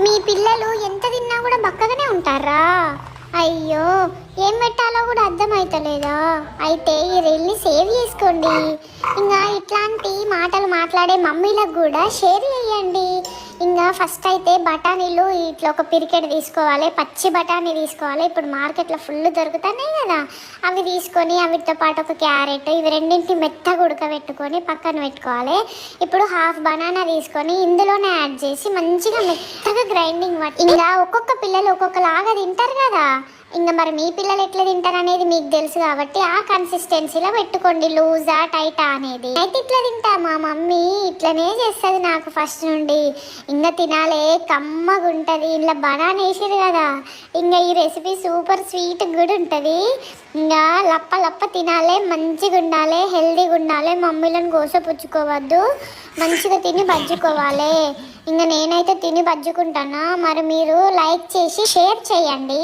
మీ పిల్లలు ఎంత తిన్నా కూడా బక్కగానే ఉంటారా? అయ్యో, ఏం పెట్టాలో కూడా అర్థమవుతలేదా? అయితే ఈ రీల్ని సేవ్ చేసుకోండి. ఇంకా ఇట్లాంటి మాటలు మాట్లాడే మమ్మీలకు కూడా షేర్ చేయండి. ఇంకా ఫస్ట్ అయితే బఠానీలు ఇట్లా ఒక పిరికెడ్ తీసుకోవాలి, పచ్చి బఠానీ తీసుకోవాలి. ఇప్పుడు మార్కెట్లో ఫుల్ దొరుకుతున్నాయి కదా, అవి తీసుకొని అవిటితో పాటు ఒక క్యారెట్, ఇవి రెండింటిని మెత్తగా ఉడకబెట్టుకొని పక్కన పెట్టుకోవాలి. ఇప్పుడు హాఫ్ బనానా తీసుకొని ఇందులోనే యాడ్ చేసి మంచిగా మెత్తగా గ్రైండింగ్ ఇంకా ఒక్కొక్క పిల్లలు ఒక్కొక్కలాగా తింటారు కదా. ఇంకా మరి మీ పిల్లలు ఎట్లా తింటారు అనేది మీకు తెలుసు కాబట్టి ఆ కన్సిస్టెన్సీలో పెట్టుకోండి, లూజా టైటా అనేది. అయితే ఇట్లా తింటా, మా మమ్మీ ఇట్లనే చేస్తుంది నాకు ఫస్ట్ నుండి. ఇంకా తినాలే, కమ్మగా ఉంటుంది. ఇలా బనానా వేసేది కదా, ఇంకా ఈ రెసిపీ సూపర్ స్వీట్ కూడా ఉంటుంది. ఇంకా లప్ప లప్ప తినాలి, మంచిగా ఉండాలి, హెల్దీగా ఉండాలి. మమ్మీలను కోసపుచ్చుకోవద్దు, మంచిగా తిని బజ్జుకోవాలి. ఇంకా నేనైతే తిని బజ్జుకుంటానా. మరి మీరు లైక్ చేసి షేర్ చేయండి.